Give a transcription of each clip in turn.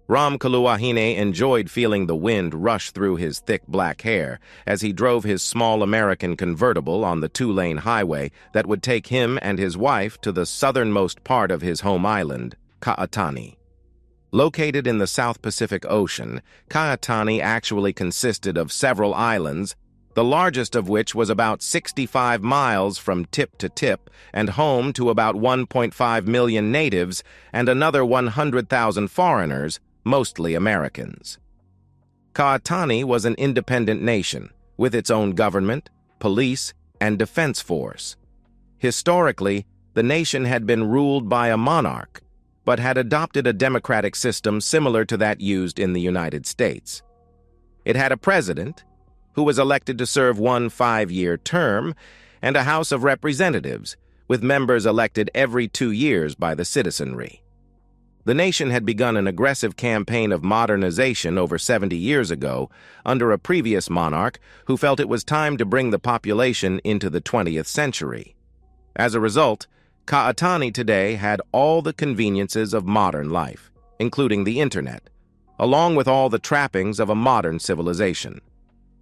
Ram Kaluahine enjoyed feeling the wind rush through his thick black hair as he drove his small American convertible on the two-lane highway that would take him and his wife to the southernmost part of his home island, Ka'atani. Located in the South Pacific Ocean, Ka'atani actually consisted of several islands, the largest of which was about 65 miles from tip to tip and home to about 1.5 million natives and another 100,000 foreigners, mostly Americans. Ka'atani was an independent nation, with its own government, police, and defense force. Historically, the nation had been ruled by a monarch, but had adopted a democratic system similar to that used in the United States. It had a president, who was elected to serve one 5-year term, and a House of Representatives, with members elected every 2 years by the citizenry. The nation had begun an aggressive campaign of modernization over 70 years ago under a previous monarch who felt it was time to bring the population into the 20th century. As a result, Ka'atani today had all the conveniences of modern life, including the internet, along with all the trappings of a modern civilization.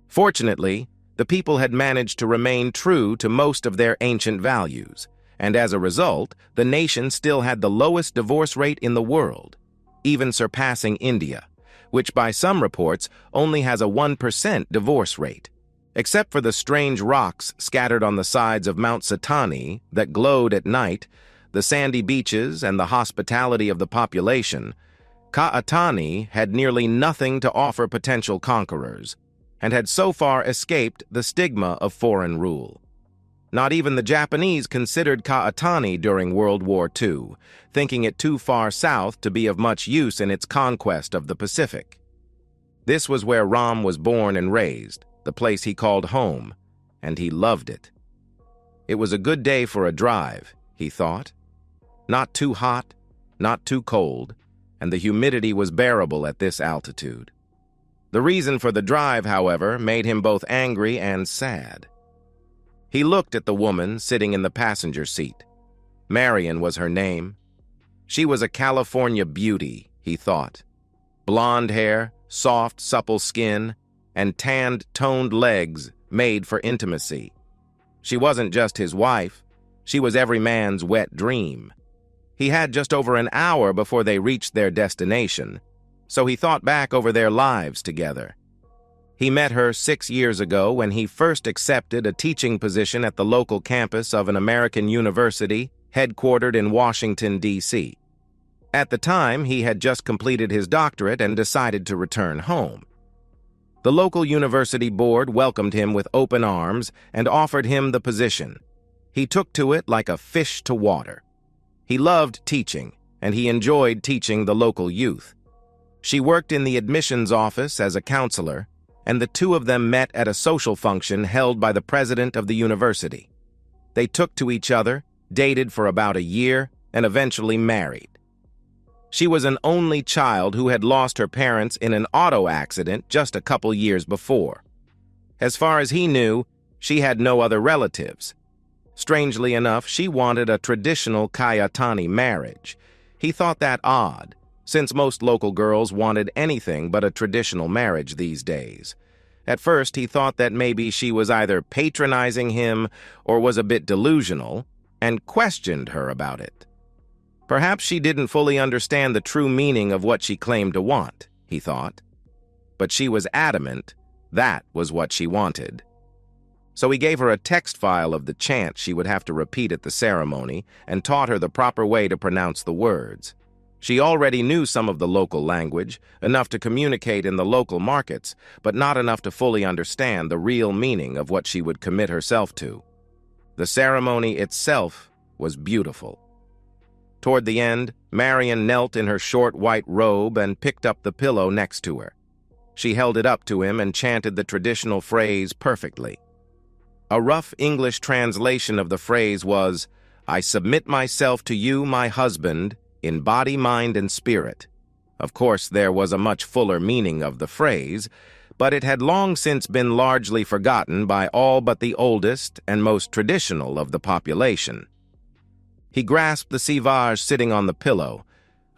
Fortunately, the people had managed to remain true to most of their ancient values, and as a result, the nation still had the lowest divorce rate in the world, even surpassing India, which by some reports only has a 1% divorce rate. Except for the strange rocks scattered on the sides of Mount Satani that glowed at night, the sandy beaches, and the hospitality of the population, Ka'atani had nearly nothing to offer potential conquerors, and had so far escaped the stigma of foreign rule. Not even the Japanese considered Ka'atani during World War II, thinking it too far south to be of much use in its conquest of the Pacific. This was where Ram was born and raised, the place he called home, and he loved it. It was a good day for a drive, he thought. Not too hot, not too cold, and the humidity was bearable at this altitude. The reason for the drive, however, made him both angry and sad. He looked at the woman sitting in the passenger seat. Marion was her name. She was a California beauty, he thought. Blonde hair, soft, supple skin, and tanned, toned legs made for intimacy. She wasn't just his wife. She was every man's wet dream. He had just over an hour before they reached their destination, so he thought back over their lives together. He met her 6 years ago when he first accepted a teaching position at the local campus of an American university headquartered in Washington, D.C. At the time, he had just completed his doctorate and decided to return home. The local university board welcomed him with open arms and offered him the position. He took to it like a fish to water. He loved teaching, and he enjoyed teaching the local youth. She worked in the admissions office as a counselor, and the two of them met at a social function held by the president of the university. They took to each other, dated for about a year, and eventually married. She was an only child who had lost her parents in an auto accident just a couple years before. As far as he knew, she had no other relatives. Strangely enough, she wanted a traditional Ka'atani marriage. He thought that odd, since most local girls wanted anything but a traditional marriage these days. At first, he thought that maybe she was either patronizing him or was a bit delusional, and questioned her about it. Perhaps she didn't fully understand the true meaning of what she claimed to want, he thought. But she was adamant that was what she wanted. So he gave her a text file of the chant she would have to repeat at the ceremony and taught her the proper way to pronounce the words. She already knew some of the local language, enough to communicate in the local markets, but not enough to fully understand the real meaning of what she would commit herself to. The ceremony itself was beautiful. Toward the end, Marion knelt in her short white robe and picked up the pillow next to her. She held it up to him and chanted the traditional phrase perfectly. A rough English translation of the phrase was, "I submit myself to you, my husband, in body, mind, and spirit." Of course, there was a much fuller meaning of the phrase, but it had long since been largely forgotten by all but the oldest and most traditional of the population. He grasped the sivage sitting on the pillow,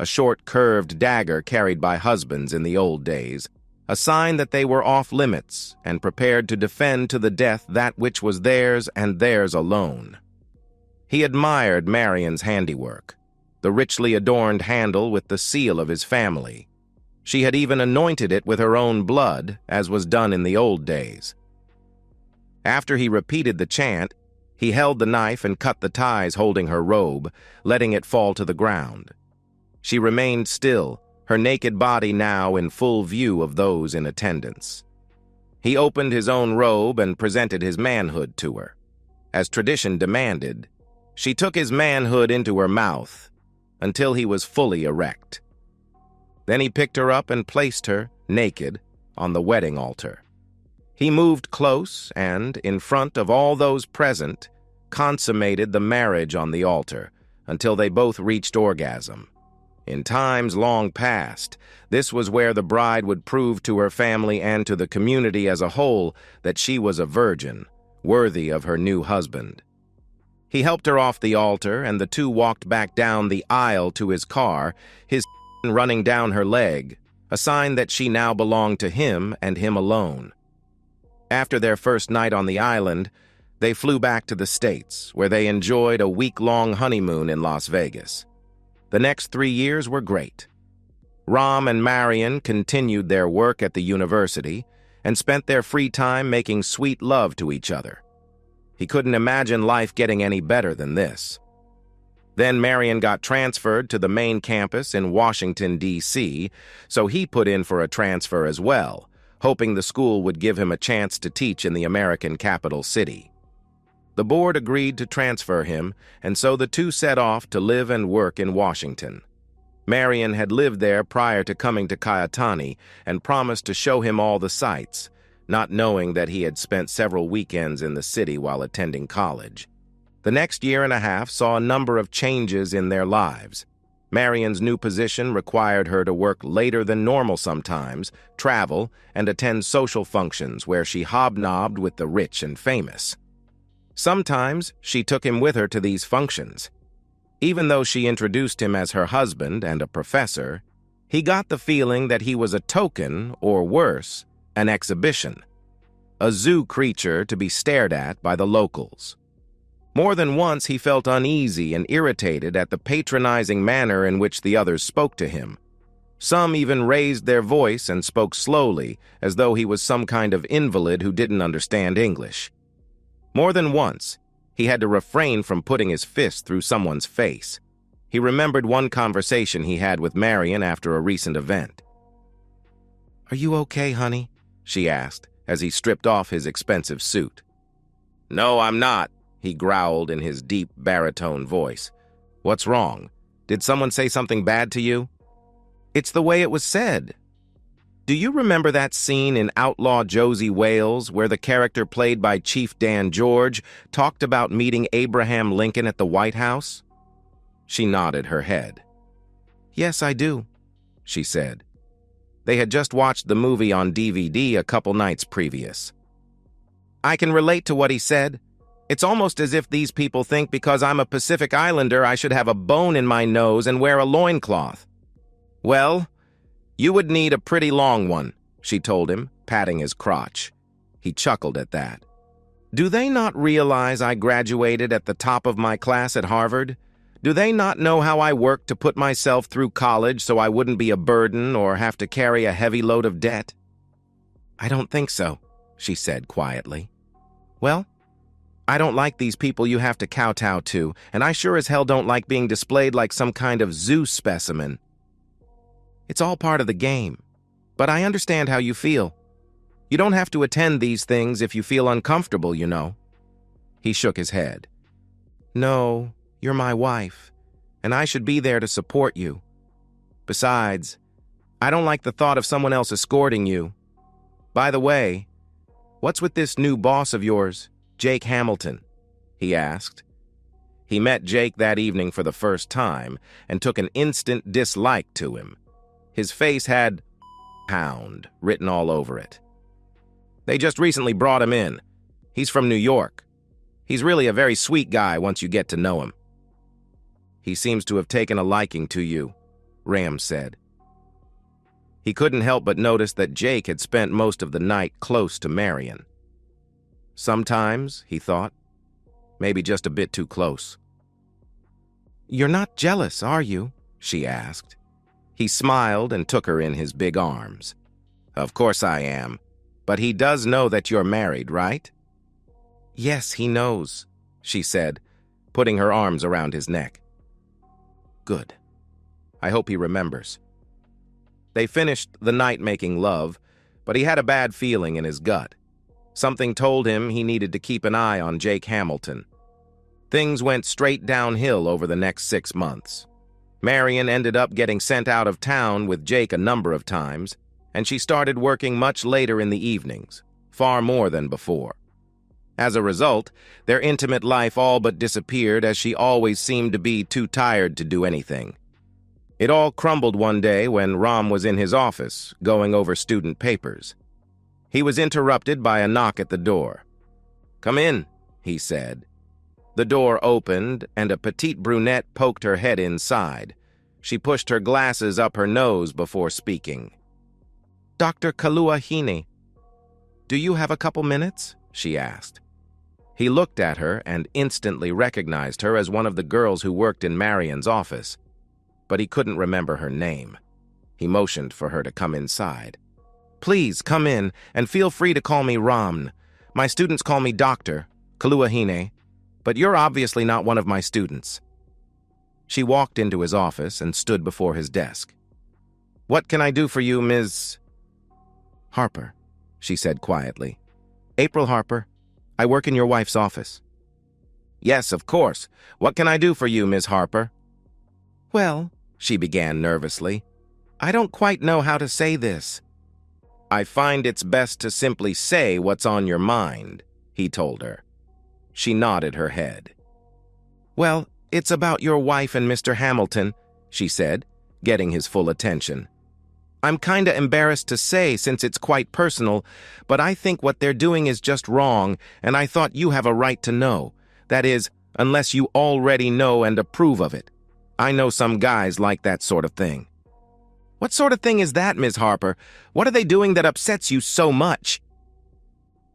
a short curved dagger carried by husbands in the old days, a sign that they were off limits and prepared to defend to the death that which was theirs and theirs alone. He admired Marion's handiwork, the richly adorned handle with the seal of his family. She had even anointed it with her own blood, as was done in the old days. After he repeated the chant, he held the knife and cut the ties holding her robe, letting it fall to the ground. She remained still, her naked body now in full view of those in attendance. He opened his own robe and presented his manhood to her. As tradition demanded, she took his manhood into her mouth until he was fully erect. Then he picked her up and placed her, naked, on the wedding altar. He moved close and, in front of all those present, consummated the marriage on the altar until they both reached orgasm. In times long past, this was where the bride would prove to her family and to the community as a whole that she was a virgin, worthy of her new husband. He helped her off the altar, and the two walked back down the aisle to his car, his running down her leg, a sign that she now belonged to him and him alone. After their first night on the island, they flew back to the States, where they enjoyed a week-long honeymoon in Las Vegas. The next 3 years were great. Ram and Marion continued their work at the university and spent their free time making sweet love to each other. He couldn't imagine life getting any better than this. Then Marion got transferred to the main campus in Washington, D.C., so he put in for a transfer as well, hoping the school would give him a chance to teach in the American capital city. The board agreed to transfer him, and so the two set off to live and work in Washington. Marion had lived there prior to coming to Cayetani and promised to show him all the sights, not knowing that he had spent several weekends in the city while attending college. The next year and a half saw a number of changes in their lives. Marion's new position required her to work later than normal sometimes, travel, and attend social functions where she hobnobbed with the rich and famous. Sometimes she took him with her to these functions. Even though she introduced him as her husband and a professor, he got the feeling that he was a token, or worse, an exhibition, a zoo creature to be stared at by the locals. More than once he felt uneasy and irritated at the patronizing manner in which the others spoke to him. Some even raised their voice and spoke slowly, as though he was some kind of invalid who didn't understand English. More than once, he had to refrain from putting his fist through someone's face. He remembered one conversation he had with Marion after a recent event. "Are you okay, honey?" she asked, as he stripped off his expensive suit. "No, I'm not," he growled in his deep baritone voice. "What's wrong? Did someone say something bad to you?" "It's the way it was said. Do you remember that scene in Outlaw Josie Wales where the character played by Chief Dan George talked about meeting Abraham Lincoln at the White House?" She nodded her head. "Yes, I do," she said. They had just watched the movie on DVD a couple nights previous. "I can relate to what he said. It's almost as if these people think because I'm a Pacific Islander I should have a bone in my nose and wear a loincloth." "Well, you would need a pretty long one," she told him, patting his crotch. He chuckled at that. "Do they not realize I graduated at the top of my class at Harvard? Do they not know how I worked to put myself through college so I wouldn't be a burden or have to carry a heavy load of debt?" "I don't think so," she said quietly. "Well, I don't like these people you have to kowtow to, and I sure as hell don't like being displayed like some kind of zoo specimen. It's all part of the game, but I understand how you feel. You don't have to attend these things if you feel uncomfortable, you know." He shook his head. "No, you're my wife, and I should be there to support you. Besides, I don't like the thought of someone else escorting you. By the way, what's with this new boss of yours, Jake Hamilton?" he asked. He met Jake that evening for the first time and took an instant dislike to him. His face had "hound" written all over it. "They just recently brought him in. He's from New York. He's really a very sweet guy once you get to know him. He seems to have taken a liking to you. Ram said. He couldn't help but notice that Jake had spent most of the night close to Marion. Sometimes, he thought, maybe just a bit too close. "You're not jealous, are you?" she asked. He smiled and took her in his big arms. "Of course I am. But he does know that you're married, right?" "Yes, he knows," she said, putting her arms around his neck. "Good. I hope he remembers." They finished the night making love, but he had a bad feeling in his gut. Something told him he needed to keep an eye on Jake Hamilton. Things went straight downhill over the next 6 months. Marion ended up getting sent out of town with Jake a number of times, and she started working much later in the evenings, far more than before. As a result, their intimate life all but disappeared, as she always seemed to be too tired to do anything. It all crumbled one day when Ram was in his office, going over student papers. He was interrupted by a knock at the door. "Come in," he said. The door opened, and a petite brunette poked her head inside. She pushed her glasses up her nose before speaking. "Dr. Kaluahine, do you have a couple minutes?" she asked. He looked at her and instantly recognized her as one of the girls who worked in Marion's office, but he couldn't remember her name. He motioned for her to come inside. "Please, come in, and feel free to call me Ram. My students call me Dr. Kaluahine, but you're obviously not one of my students." She walked into his office and stood before his desk. "What can I do for you, Ms. Harper?" she said quietly. "April Harper. I work in your wife's office." "Yes, of course. What can I do for you, Ms. Harper?" "Well," she began nervously, "I don't quite know how to say this." "I find it's best to simply say what's on your mind," he told her. She nodded her head. "Well, it's about your wife and Mr. Hamilton," she said, getting his full attention. "I'm kinda embarrassed to say since it's quite personal, but I think what they're doing is just wrong, and I thought you have a right to know. That is, unless you already know and approve of it. I know some guys like that sort of thing." "What sort of thing is that, Ms. Harper? What are they doing that upsets you so much?"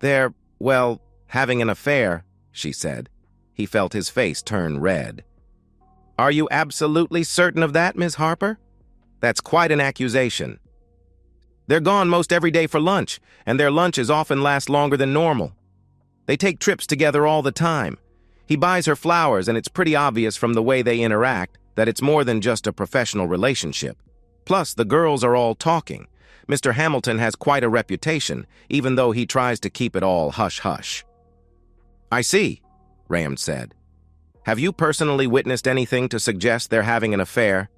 "They're, well, having an affair," she said. He felt his face turn red. "Are you absolutely certain of that, Ms. Harper? That's quite an accusation. They're gone most every day for lunch, and their lunches often last longer than normal. They take trips together all the time. He buys her flowers, and it's pretty obvious from the way they interact that it's more than just a professional relationship. Plus, the girls are all talking. Mr. Hamilton has quite a reputation, even though he tries to keep it all hush-hush." "I see," Ram said. "Have you personally witnessed anything to suggest they're having an affair?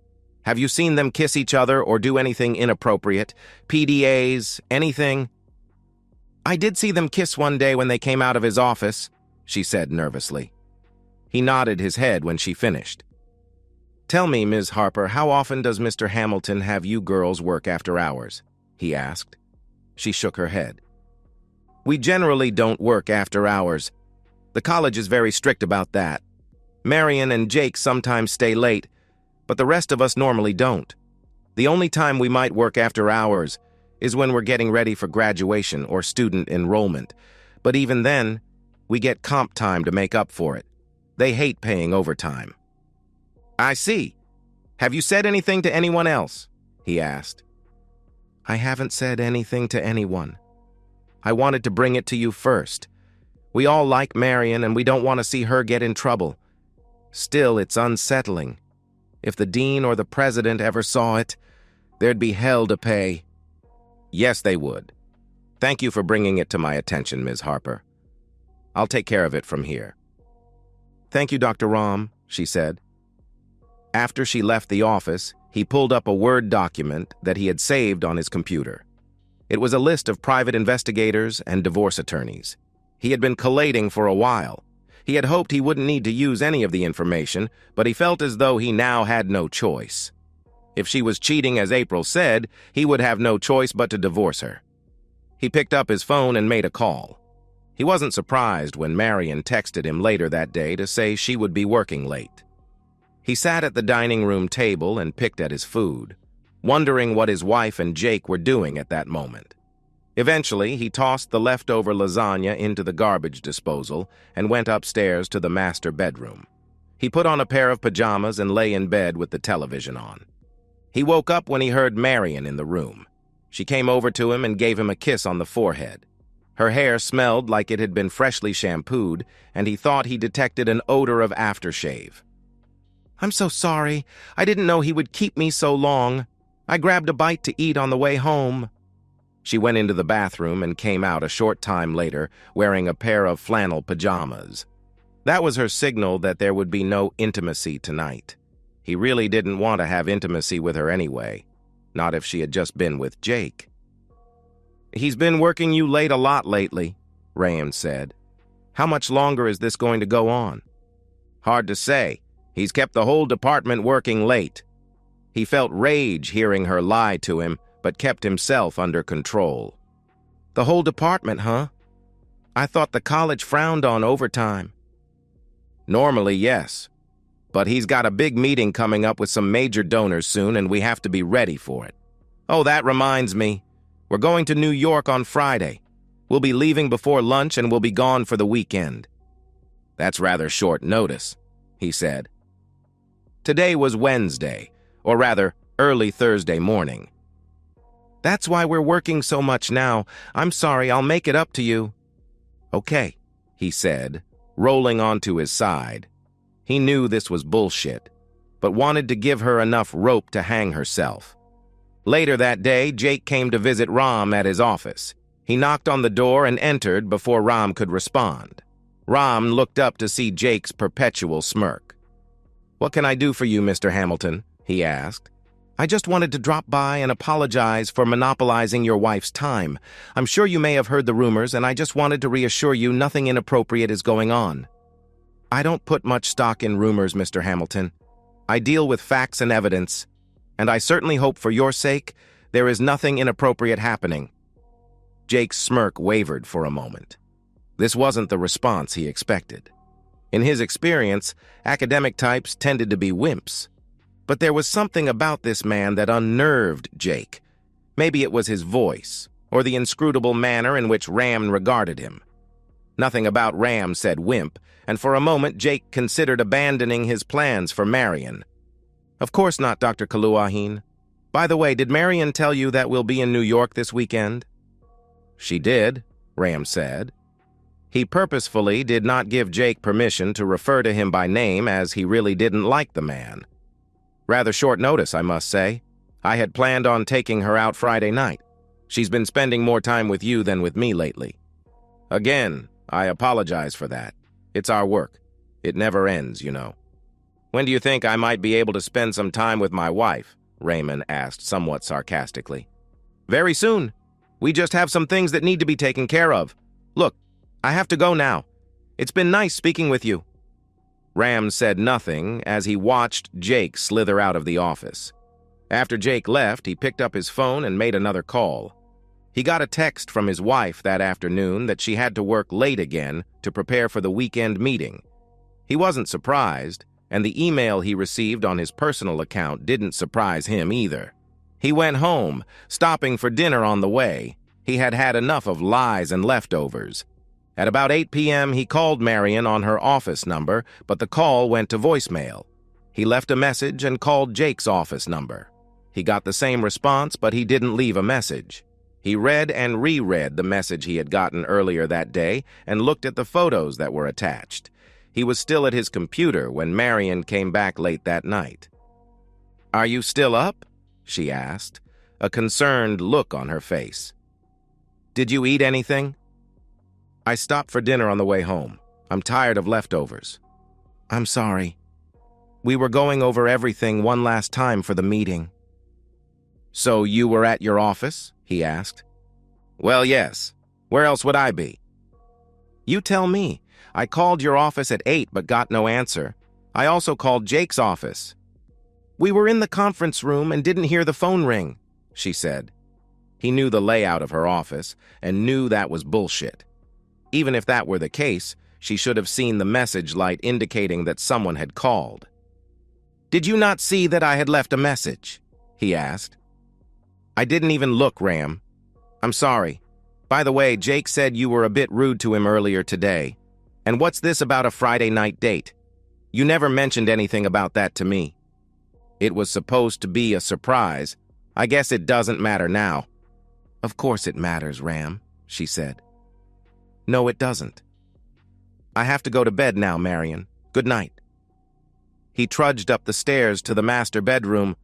Have you seen them kiss each other or do anything inappropriate? PDAs, anything?" "I did see them kiss one day when they came out of his office," she said nervously. He nodded his head when she finished. "Tell me, Ms. Harper, how often does Mr. Hamilton have you girls work after hours?" he asked. She shook her head. "We generally don't work after hours. The college is very strict about that. Marion and Jake sometimes stay late, but the rest of us normally don't. The only time we might work after hours is when we're getting ready for graduation or student enrollment, but even then, we get comp time to make up for it. They hate paying overtime." "I see. Have you said anything to anyone else?" he asked. "I haven't said anything to anyone. I wanted to bring it to you first. We all like Marion, and we don't want to see her get in trouble. Still, it's unsettling. If the dean or the president ever saw it, there'd be hell to pay." "Yes, they would. Thank you for bringing it to my attention, Ms. Harper. I'll take care of it from here." "Thank you, Dr. Ram," she said. After she left the office, he pulled up a Word document that he had saved on his computer. It was a list of private investigators and divorce attorneys. He had been collating for a while. He had hoped he wouldn't need to use any of the information, but he felt as though he now had no choice. If she was cheating as April said, he would have no choice but to divorce her. He picked up his phone and made a call. He wasn't surprised when Marion texted him later that day to say she would be working late. He sat at the dining room table and picked at his food, wondering what his wife and Jake were doing at that moment. Eventually, he tossed the leftover lasagna into the garbage disposal and went upstairs to the master bedroom. He put on a pair of pajamas and lay in bed with the television on. He woke up when he heard Marion in the room. She came over to him and gave him a kiss on the forehead. Her hair smelled like it had been freshly shampooed, and he thought he detected an odor of aftershave. "I'm so sorry. I didn't know he would keep me so long. I grabbed a bite to eat on the way home." She went into the bathroom and came out a short time later wearing a pair of flannel pajamas. That was her signal that there would be no intimacy tonight. He really didn't want to have intimacy with her anyway, not if she had just been with Jake. "He's been working you late a lot lately," Raymond said. "How much longer is this going to go on?" "Hard to say. He's kept the whole department working late." He felt rage hearing her lie to him, but kept himself under control. "The whole department, huh? I thought the college frowned on overtime." "Normally, yes. But he's got a big meeting coming up with some major donors soon, and we have to be ready for it. Oh, that reminds me. We're going to New York on Friday. We'll be leaving before lunch and we'll be gone for the weekend." "That's rather short notice," he said. Today was Wednesday, or rather, early Thursday morning. "That's why we're working so much now. I'm sorry, I'll make it up to you." "Okay," he said, rolling onto his side. He knew this was bullshit, but wanted to give her enough rope to hang herself. Later that day, Jake came to visit Ram at his office. He knocked on the door and entered before Ram could respond. Ram looked up to see Jake's perpetual smirk. "What can I do for you, Mr. Hamilton?" he asked. "I just wanted to drop by and apologize for monopolizing your wife's time. I'm sure you may have heard the rumors, and I just wanted to reassure you nothing inappropriate is going on." "I don't put much stock in rumors, Mr. Hamilton. I deal with facts and evidence, and I certainly hope for your sake there is nothing inappropriate happening." Jake's smirk wavered for a moment. This wasn't the response he expected. In his experience, academic types tended to be wimps. But there was something about this man that unnerved Jake. Maybe it was his voice, or the inscrutable manner in which Ram regarded him. Nothing about Ram said wimp, and for a moment Jake considered abandoning his plans for Marion. "Of course not, Dr. Kaluahin. By the way, did Marion tell you that we'll be in New York this weekend?" "She did," Ram said. He purposefully did not give Jake permission to refer to him by name, as he really didn't like the man. "Rather short notice, I must say. I had planned on taking her out Friday night. She's been spending more time with you than with me lately." "Again, I apologize for that. It's our work. It never ends, you know." "When do you think I might be able to spend some time with my wife?" Raymond asked somewhat sarcastically. "Very soon. We just have some things that need to be taken care of. Look, I have to go now. It's been nice speaking with you." Ram said nothing as he watched Jake slither out of the office. After Jake left, he picked up his phone and made another call. He got a text from his wife that afternoon that she had to work late again to prepare for the weekend meeting. He wasn't surprised, and the email he received on his personal account didn't surprise him either. He went home, stopping for dinner on the way. He had had enough of lies and leftovers. At about 8 p.m., he called Marion on her office number, but the call went to voicemail. He left a message and called Jake's office number. He got the same response, but he didn't leave a message. He read and reread the message he had gotten earlier that day and looked at the photos that were attached. He was still at his computer when Marion came back late that night. "Are you still up?" she asked, a concerned look on her face. "Did you eat anything?" "I stopped for dinner on the way home. I'm tired of leftovers." "I'm sorry. We were going over everything one last time for the meeting." "So you were at your office?" he asked. "Well, yes. Where else would I be?" "You tell me. I called your office at 8 but got no answer. I also called Jake's office." "We were in the conference room and didn't hear the phone ring," she said. He knew the layout of her office and knew that was bullshit. Even if that were the case, she should have seen the message light indicating that someone had called. "Did you not see that I had left a message?" he asked. "I didn't even look, Ram. I'm sorry. By the way, Jake said you were a bit rude to him earlier today. And what's this about a Friday night date? You never mentioned anything about that to me." "It was supposed to be a surprise. I guess it doesn't matter now." "Of course it matters, Ram," she said. "No, it doesn't. I have to go to bed now, Marion. Good night." He trudged up the stairs to the master bedroom,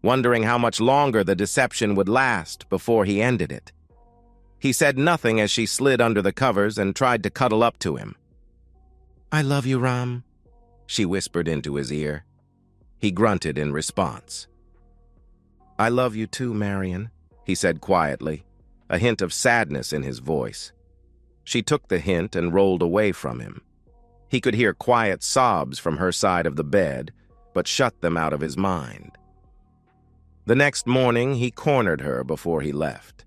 wondering how much longer the deception would last before he ended it. He said nothing as she slid under the covers and tried to cuddle up to him. "I love you, Ram," she whispered into his ear. He grunted in response. "I love you too, Marion," he said quietly, a hint of sadness in his voice. She took the hint and rolled away from him. He could hear quiet sobs from her side of the bed, but shut them out of his mind. The next morning, he cornered her before he left.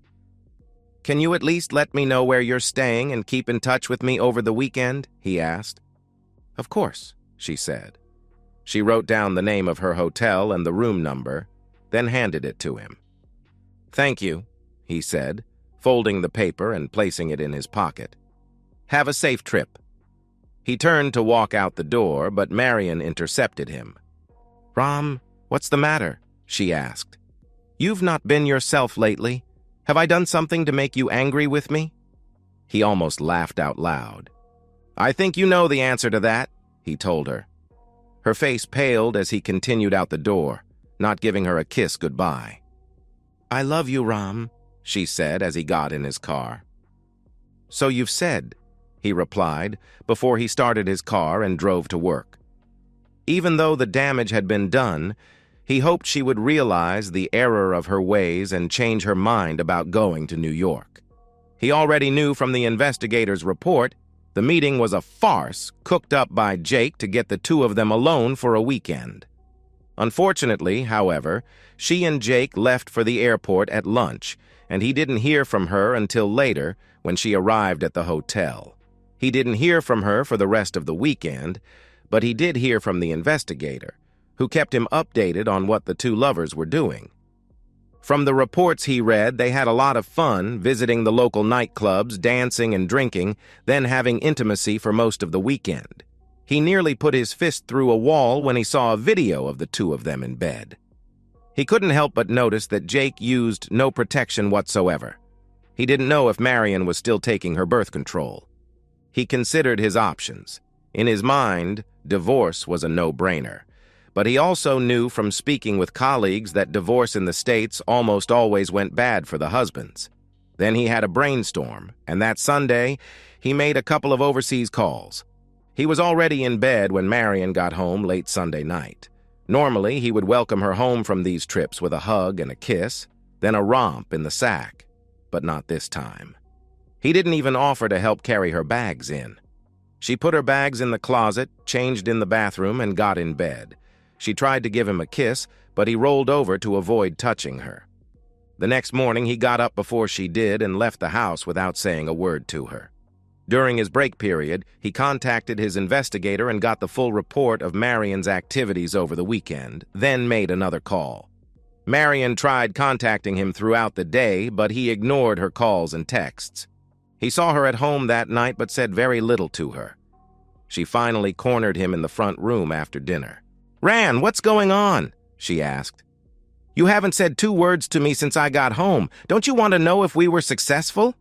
"Can you at least let me know where you're staying and keep in touch with me over the weekend?" he asked. "Of course," she said. She wrote down the name of her hotel and the room number, then handed it to him. "Thank you," he said, folding the paper and placing it in his pocket. "Have a safe trip." He turned to walk out the door, but Marion intercepted him. "Ram, what's the matter?" she asked. "You've not been yourself lately. Have I done something to make you angry with me?" He almost laughed out loud. "I think you know the answer to that," he told her. Her face paled as he continued out the door, not giving her a kiss goodbye. "I love you, Ram," she said as he got in his car. "So you've said," he replied before he started his car and drove to work. Even though the damage had been done, he hoped she would realize the error of her ways and change her mind about going to New York. He already knew from the investigator's report the meeting was a farce cooked up by Jake to get the two of them alone for a weekend. Unfortunately, however, she and Jake left for the airport at lunch, and he didn't hear from her until later when she arrived at the hotel. He didn't hear from her for the rest of the weekend, but he did hear from the investigator, who kept him updated on what the two lovers were doing. From the reports he read, they had a lot of fun visiting the local nightclubs, dancing and drinking, then having intimacy for most of the weekend. He nearly put his fist through a wall when he saw a video of the two of them in bed. He couldn't help but notice that Jake used no protection whatsoever. He didn't know if Marion was still taking her birth control. He considered his options. In his mind, divorce was a no-brainer. But he also knew from speaking with colleagues that divorce in the States almost always went bad for the husbands. Then he had a brainstorm, and that Sunday, he made a couple of overseas calls. He was already in bed when Marion got home late Sunday night. Normally, he would welcome her home from these trips with a hug and a kiss, then a romp in the sack. But not this time. He didn't even offer to help carry her bags in. She put her bags in the closet, changed in the bathroom, and got in bed. She tried to give him a kiss, but he rolled over to avoid touching her. The next morning, he got up before she did and left the house without saying a word to her. During his break period, he contacted his investigator and got the full report of Marion's activities over the weekend, then made another call. Marion tried contacting him throughout the day, but he ignored her calls and texts. He saw her at home that night but said very little to her. She finally cornered him in the front room after dinner. "Ran, what's going on?" she asked. "You haven't said 2 words to me since I got home. Don't you want to know if we were successful?"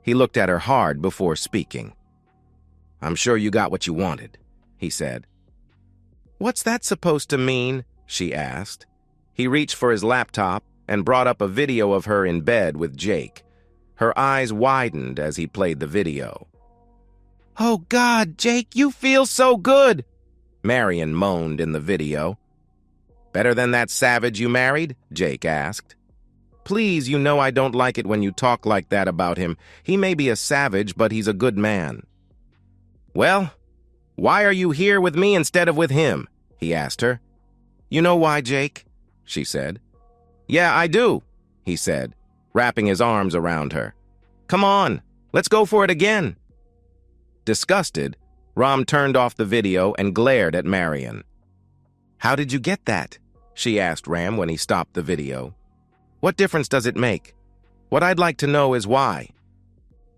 He looked at her hard before speaking. "I'm sure you got what you wanted," he said. "What's that supposed to mean?" she asked. He reached for his laptop and brought up a video of her in bed with Jake. Her eyes widened as he played the video. "Oh God, Jake, you feel so good!" Marion moaned in the video. "Better than that savage you married?" Jake asked. "Please, you know I don't like it when you talk like that about him. He may be a savage, but he's a good man." "Well, why are you here with me instead of with him?" he asked her. "You know why, Jake?" she said. "Yeah, I do," he said, wrapping his arms around her. "Come on, let's go for it again." Disgusted, Ram turned off the video and glared at Marion. "How did you get that?" she asked Ram when he stopped the video. "What difference does it make? What I'd like to know is why."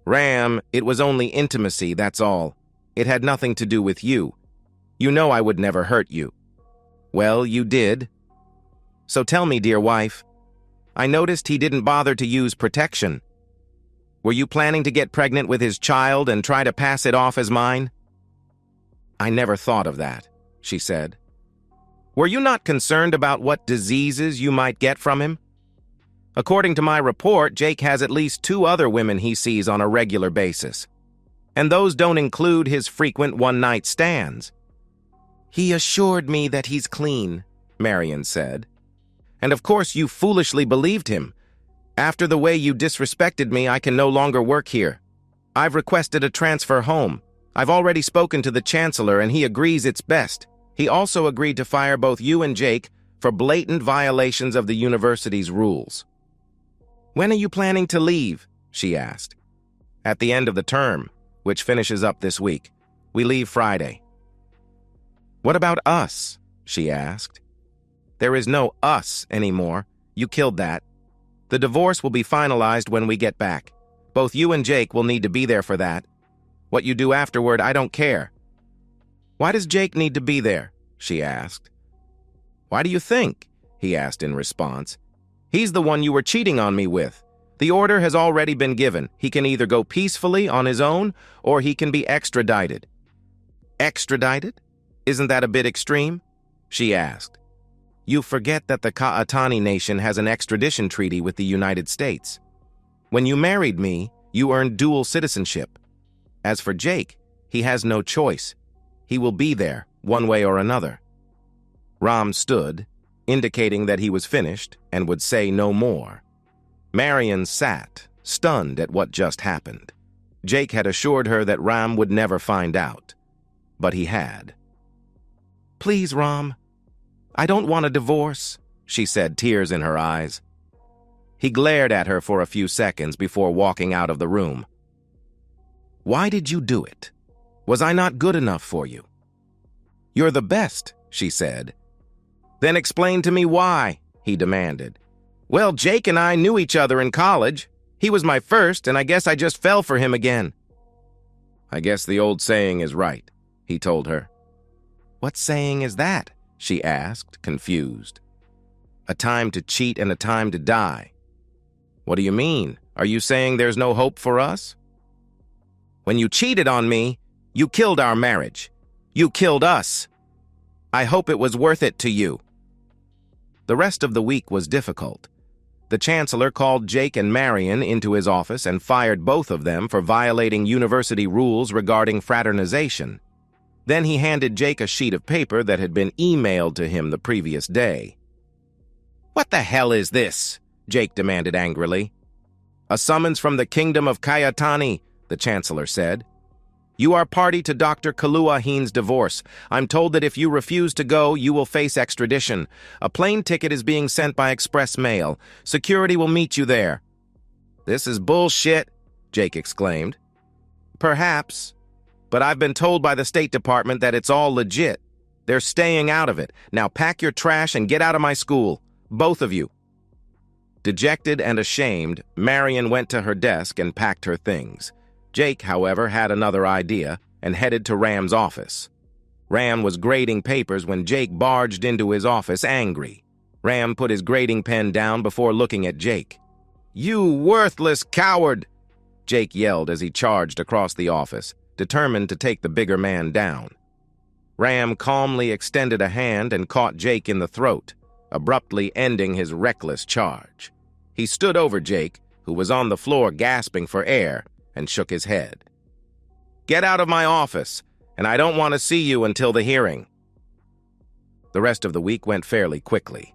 "Ram, it was only intimacy, that's all. It had nothing to do with you. You know I would never hurt you." "Well, you did. So tell me, dear wife, I noticed he didn't bother to use protection. Were you planning to get pregnant with his child and try to pass it off as mine?" "I never thought of that," she said. "Were you not concerned about what diseases you might get from him? According to my report, Jake has at least 2 other women he sees on a regular basis. And those don't include his frequent one-night stands." "He assured me that he's clean," Marion said. "And of course you foolishly believed him. After the way you disrespected me, I can no longer work here. I've requested a transfer home. I've already spoken to the chancellor and he agrees it's best. He also agreed to fire both you and Jake for blatant violations of the university's rules." "When are you planning to leave?" she asked. "At the end of the term, which finishes up this week. We leave Friday." "What about us?" she asked. "There is no us anymore. You killed that. The divorce will be finalized when we get back. Both you and Jake will need to be there for that. What you do afterward, I don't care." "Why does Jake need to be there?" she asked. "Why do you think?" he asked in response. "He's the one you were cheating on me with. The order has already been given. He can either go peacefully on his own, or he can be extradited." "Extradited? Isn't that a bit extreme?" she asked. "You forget that the Ka'atani Nation has an extradition treaty with the United States. When you married me, you earned dual citizenship. As for Jake, he has no choice. He will be there, one way or another." Ram stood, indicating that he was finished and would say no more. Marion sat, stunned at what just happened. Jake had assured her that Ram would never find out, but he had. "Please, Ram, I don't want a divorce," she said, tears in her eyes. He glared at her for a few seconds before walking out of the room. "Why did you do it? Was I not good enough for you?" "You're the best," she said. "Then explain to me why," he demanded. "Well, Jake and I knew each other in college. He was my first, and I guess I just fell for him again." "I guess the old saying is right," he told her. "What saying is that?" she asked, confused. "A time to cheat and a time to die." "What do you mean? Are you saying there's no hope for us?" "When you cheated on me, you killed our marriage. You killed us. I hope it was worth it to you." The rest of the week was difficult. The chancellor called Jake and Marion into his office and fired both of them for violating university rules regarding fraternization. Then he handed Jake a sheet of paper that had been emailed to him the previous day. "What the hell is this?" Jake demanded angrily. "A summons from the Kingdom of Kayatani," the chancellor said. "You are party to Dr. Kaluaheen's divorce. I'm told that if you refuse to go, you will face extradition. A plane ticket is being sent by express mail. Security will meet you there." "This is bullshit," Jake exclaimed. "Perhaps, but I've been told by the State Department that it's all legit. They're staying out of it. Now pack your trash and get out of my school. Both of you." Dejected and ashamed, Marion went to her desk and packed her things. Jake, however, had another idea and headed to Ram's office. Ram was grading papers when Jake barged into his office angry. Ram put his grading pen down before looking at Jake. "You worthless coward!" Jake yelled as he charged across the office, determined to take the bigger man down. Ram calmly extended a hand and caught Jake in the throat, abruptly ending his reckless charge. He stood over Jake, who was on the floor gasping for air, and shook his head. "Get out of my office, and I don't want to see you until the hearing." The rest of the week went fairly quickly.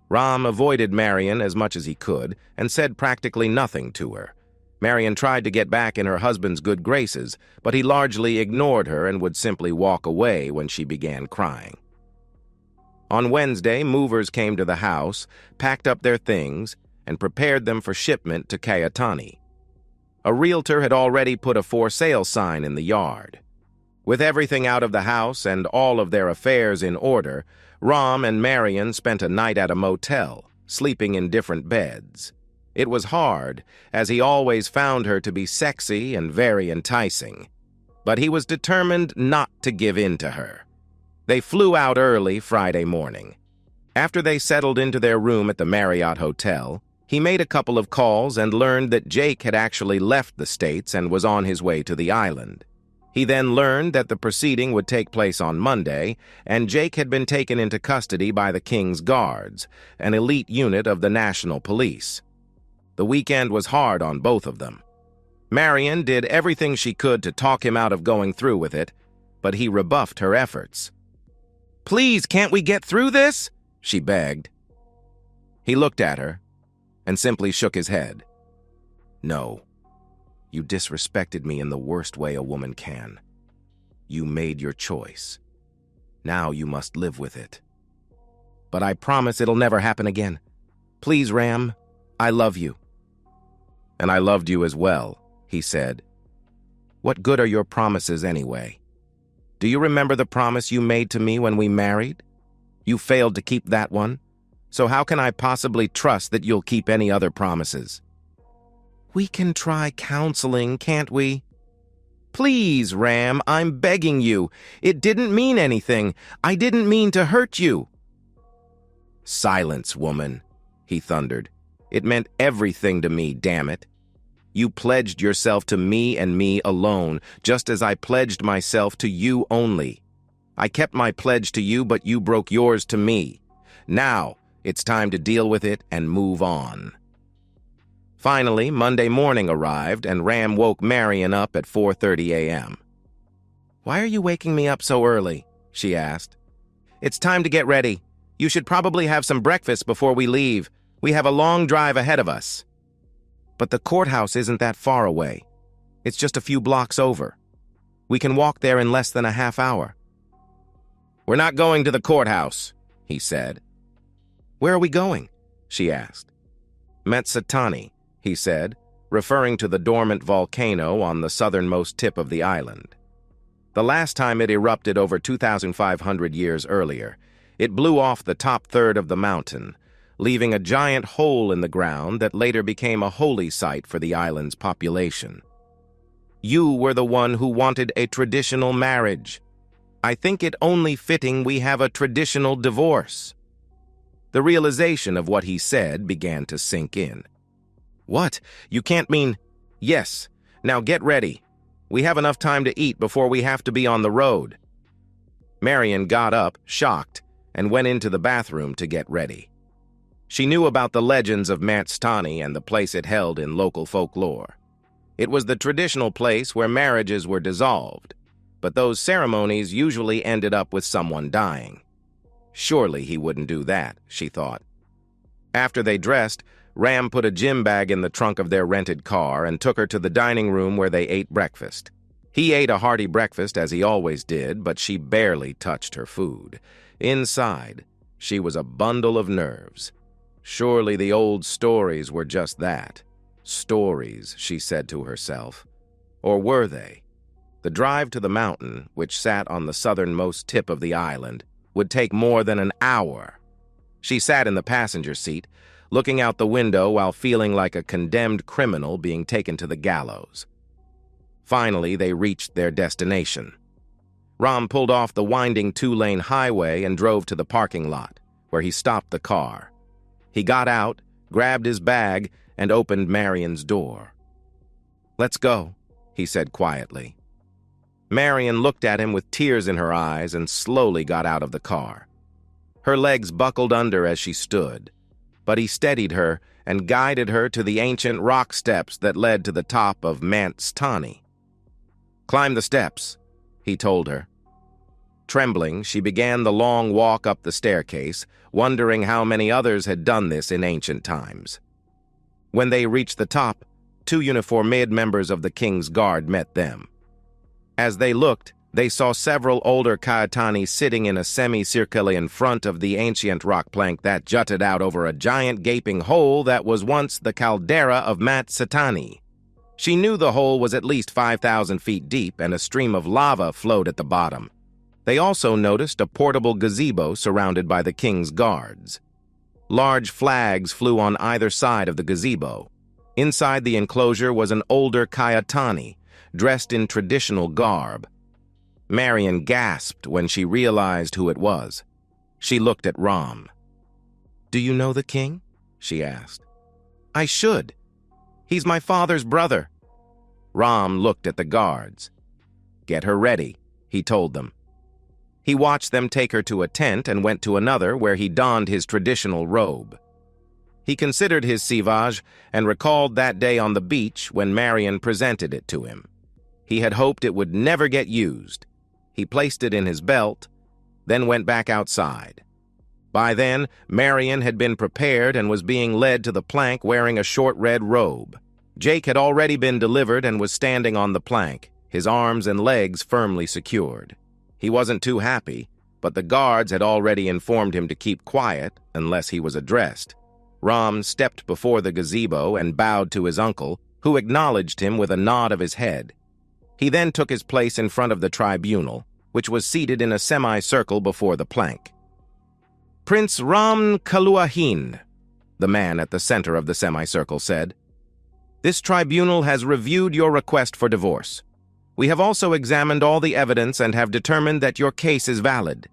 Ram avoided Marion as much as he could and said practically nothing to her. Marion tried to get back in her husband's good graces, but he largely ignored her and would simply walk away when she began crying. On Wednesday, movers came to the house, packed up their things, and prepared them for shipment to Kayatani. A realtor had already put a for sale sign in the yard. With everything out of the house and all of their affairs in order, Ram and Marion spent a night at a motel, sleeping in different beds. It was hard, as he always found her to be sexy and very enticing. But he was determined not to give in to her. They flew out early Friday morning. After they settled into their room at the Marriott Hotel, he made a couple of calls and learned that Jake had actually left the States and was on his way to the island. He then learned that the proceeding would take place on Monday, and Jake had been taken into custody by the King's Guards, an elite unit of the National Police. The weekend was hard on both of them. Marion did everything she could to talk him out of going through with it, but he rebuffed her efforts. "Please, can't we get through this?" she begged. He looked at her and simply shook his head. "No. You disrespected me in the worst way a woman can. You made your choice. Now you must live with it. But I promise it'll never happen again. Please, Ram, I love you." "And I loved you as well," he said. "What good are your promises anyway? Do you remember the promise you made to me when we married? You failed to keep that one, so how can I possibly trust that you'll keep any other promises?" "We can try counseling, can't we?" "Please, Ram, I'm begging you. It didn't mean anything. I didn't mean to hurt you." "Silence, woman," he thundered. "It meant everything to me, damn it. You pledged yourself to me and me alone, just as I pledged myself to you only. I kept my pledge to you, but you broke yours to me. Now, it's time to deal with it and move on." Finally, Monday morning arrived, and Ram woke Marion up at 4:30 a.m. "Why are you waking me up so early?" she asked. "It's time to get ready. You should probably have some breakfast before we leave. We have a long drive ahead of us." "But the courthouse isn't that far away. It's just a few blocks over. We can walk there in less than a half hour." "We're not going to the courthouse," he said. "Where are we going?" she asked. "Matsatani," he said, referring to the dormant volcano on the southernmost tip of the island. The last time it erupted over 2,500 years earlier, it blew off the top third of the mountain, leaving a giant hole in the ground that later became a holy site for the island's population. "You were the one who wanted a traditional marriage. I think it only fitting we have a traditional divorce." The realization of what he said began to sink in. "What? You can't mean—" "Yes. Now get ready. We have enough time to eat before we have to be on the road." Marion got up, shocked, and went into the bathroom to get ready. She knew about the legends of Matsatani and the place it held in local folklore. It was the traditional place where marriages were dissolved, but those ceremonies usually ended up with someone dying. Surely he wouldn't do that, she thought. After they dressed, Ram put a gym bag in the trunk of their rented car and took her to the dining room where they ate breakfast. He ate a hearty breakfast as he always did, but she barely touched her food. Inside, she was a bundle of nerves. Surely the old stories were just that. Stories, she said to herself. Or were they? The drive to the mountain, which sat on the southernmost tip of the island, would take more than an hour. She sat in the passenger seat, looking out the window while feeling like a condemned criminal being taken to the gallows. Finally, they reached their destination. Ram pulled off the winding two-lane highway and drove to the parking lot, where he stopped the car. He got out, grabbed his bag, and opened Marion's door. "Let's go," he said quietly. Marion looked at him with tears in her eyes and slowly got out of the car. Her legs buckled under as she stood, but he steadied her and guided her to the ancient rock steps that led to the top of Matsatani. "Climb the steps," he told her. Trembling, she began the long walk up the staircase, wondering how many others had done this in ancient times. When they reached the top, 2 uniformed members of the King's Guard met them. As they looked, they saw several older Kaitani sitting in a semicircle in front of the ancient rock plank that jutted out over a giant gaping hole that was once the caldera of Matsatani. She knew the hole was at least 5,000 feet deep and a stream of lava flowed at the bottom. They also noticed a portable gazebo surrounded by the king's guards. Large flags flew on either side of the gazebo. Inside the enclosure was an older Kayatani, dressed in traditional garb. Marian gasped when she realized who it was. She looked at Ram. "Do you know the king?" she asked. "I should. He's my father's brother." Ram looked at the guards. "Get her ready," he told them. He watched them take her to a tent and went to another where he donned his traditional robe. He considered his sivage and recalled that day on the beach when Marian presented it to him. He had hoped it would never get used. He placed it in his belt, then went back outside. By then, Marian had been prepared and was being led to the plank wearing a short red robe. Jake had already been delivered and was standing on the plank, his arms and legs firmly secured. He wasn't too happy, but the guards had already informed him to keep quiet unless he was addressed. Ram stepped before the gazebo and bowed to his uncle, who acknowledged him with a nod of his head. He then took his place in front of the tribunal, which was seated in a semicircle before the plank. "Prince Ram Kaluahin," the man at the center of the semicircle said, "this tribunal has reviewed your request for divorce. We have also examined all the evidence and have determined that your case is valid.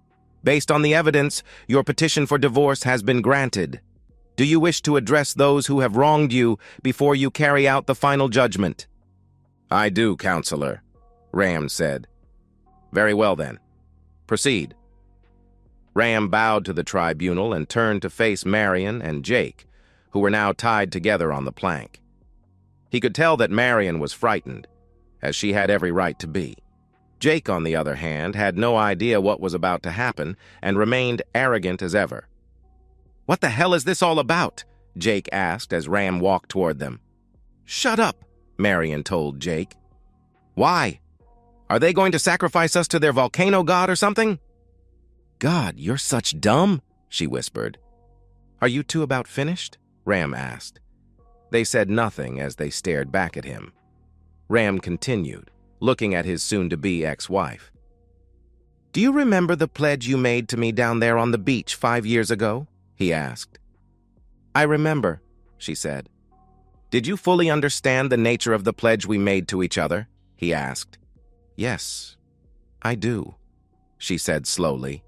Based on the evidence, your petition for divorce has been granted. Do you wish to address those who have wronged you before you carry out the final judgment?" "I do, Counselor," Ram said. "Very well then. Proceed." Ram bowed to the tribunal and turned to face Marian and Jake, who were now tied together on the plank. He could tell that Marian was frightened, as she had every right to be. Jake, on the other hand, had no idea what was about to happen and remained arrogant as ever. "What the hell is this all about?" Jake asked as Ram walked toward them. "Shut up," Marian told Jake. "Why? Are they going to sacrifice us to their volcano god or something?" "God, you're such dumb," she whispered. "Are you two about finished?" Ram asked. They said nothing as they stared back at him. Ram continued, looking at his soon-to-be ex-wife. "Do you remember the pledge you made to me down there on the beach 5 years ago?" he asked. "I remember," she said. "Did you fully understand the nature of the pledge we made to each other?" he asked. "Yes, I do," she said slowly.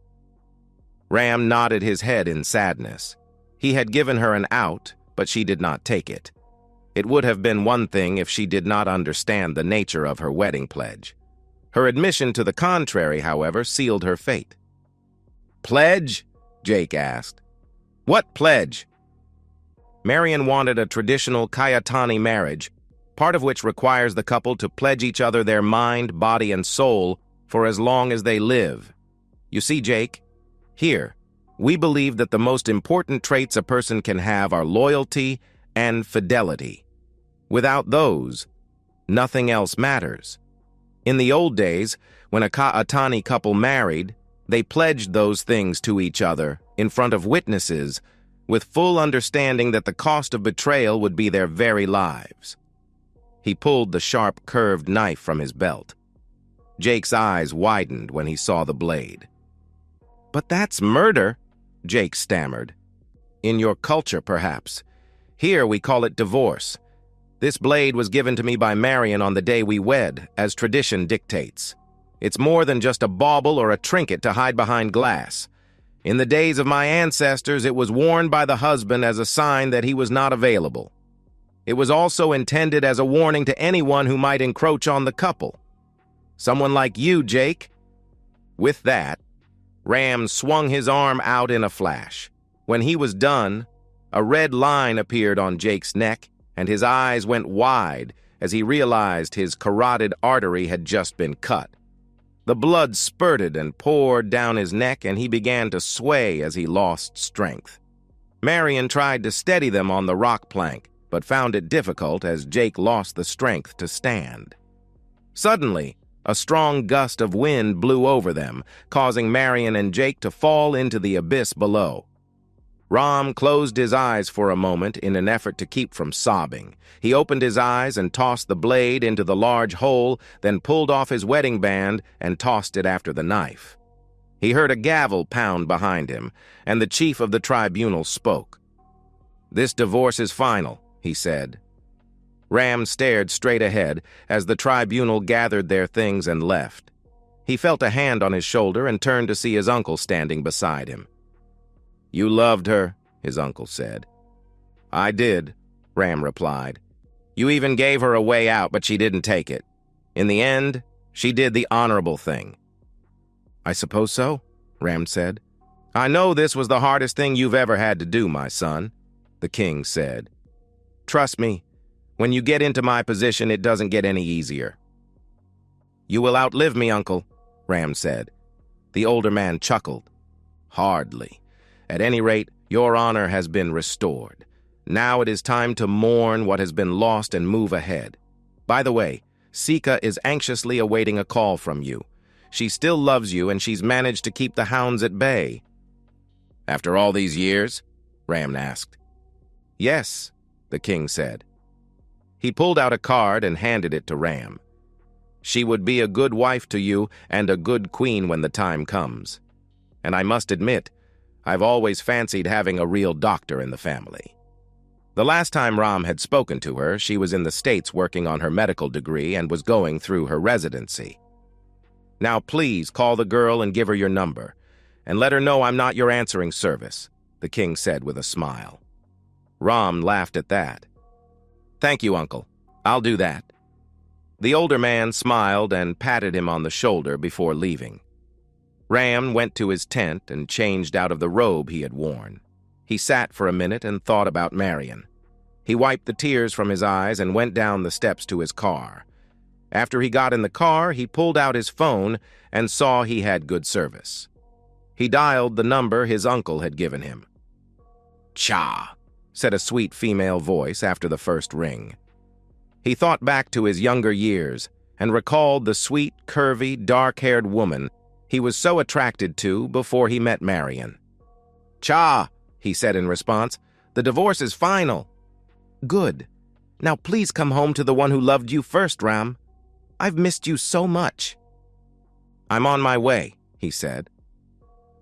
Ram nodded his head in sadness. He had given her an out, but she did not take it. It would have been one thing if she did not understand the nature of her wedding pledge. Her admission to the contrary, however, sealed her fate. "Pledge?" Jake asked. "What pledge?" Marian wanted a traditional Kayatani marriage, part of which requires the couple to pledge each other their mind, body, and soul for as long as they live. You see, Jake, here, we believe that the most important traits a person can have are loyalty and fidelity. Without those, nothing else matters. In the old days, when a Ka'atani couple married, they pledged those things to each other in front of witnesses, with full understanding that the cost of betrayal would be their very lives. He pulled the sharp, curved knife from his belt. Jake's eyes widened when he saw the blade. "But that's murder," Jake stammered. "In your culture, perhaps. Here we call it divorce. This blade was given to me by Marian on the day we wed, as tradition dictates. It's more than just a bauble or a trinket to hide behind glass. In the days of my ancestors, it was worn by the husband as a sign that he was not available. It was also intended as a warning to anyone who might encroach on the couple. Someone like you, Jake." With that, Ram swung his arm out in a flash. When he was done, a red line appeared on Jake's neck, and his eyes went wide as he realized his carotid artery had just been cut. The blood spurted and poured down his neck, and he began to sway as he lost strength. Marian tried to steady them on the rock plank, but found it difficult as Jake lost the strength to stand. Suddenly, a strong gust of wind blew over them, causing Marian and Jake to fall into the abyss below. Ram closed his eyes for a moment in an effort to keep from sobbing. He opened his eyes and tossed the blade into the large hole, then pulled off his wedding band and tossed it after the knife. He heard a gavel pound behind him, and the chief of the tribunal spoke. "This divorce is final," he said. Ram stared straight ahead as the tribunal gathered their things and left. He felt a hand on his shoulder and turned to see his uncle standing beside him. "You loved her," his uncle said. "I did," Ram replied. "You even gave her a way out, but she didn't take it. In the end, she did the honorable thing." "I suppose so," Ram said. "I know this was the hardest thing you've ever had to do, my son," the king said. "Trust me, when you get into my position, it doesn't get any easier." "You will outlive me, uncle," Ram said. The older man chuckled. "Hardly. At any rate, your honor has been restored. Now it is time to mourn what has been lost and move ahead. By the way, Sika is anxiously awaiting a call from you. She still loves you, and she's managed to keep the hounds at bay." "After all these years?" Ram asked. "Yes," the king said. He pulled out a card and handed it to Ram. "She would be a good wife to you and a good queen when the time comes. And I must admit, I've always fancied having a real doctor in the family." The last time Ram had spoken to her, she was in the States working on her medical degree and was going through her residency. "Now please call the girl and give her your number, and let her know I'm not your answering service," the king said with a smile. Ram laughed at that. "Thank you, uncle. I'll do that." The older man smiled and patted him on the shoulder before leaving. Ram went to his tent and changed out of the robe he had worn. He sat for a minute and thought about Marion. He wiped the tears from his eyes and went down the steps to his car. After he got in the car, he pulled out his phone and saw he had good service. He dialed the number his uncle had given him. "Cha," said a sweet female voice after the first ring. He thought back to his younger years and recalled the sweet, curvy, dark-haired woman he was so attracted to before he met Marion. "Cha," he said in response, "the divorce is final." "Good. Now please come home to the one who loved you first, Ram. I've missed you so much." "I'm on my way," he said.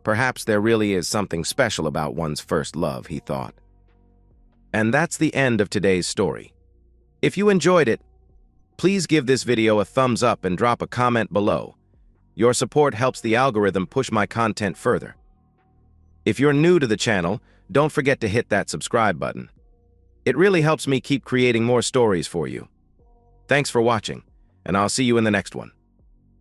Perhaps there really is something special about one's first love, he thought. And that's the end of today's story. If you enjoyed it, please give this video a thumbs up and drop a comment below. Your support helps the algorithm push my content further. If you're new to the channel, don't forget to hit that subscribe button. It really helps me keep creating more stories for you. Thanks for watching, and I'll see you in the next one.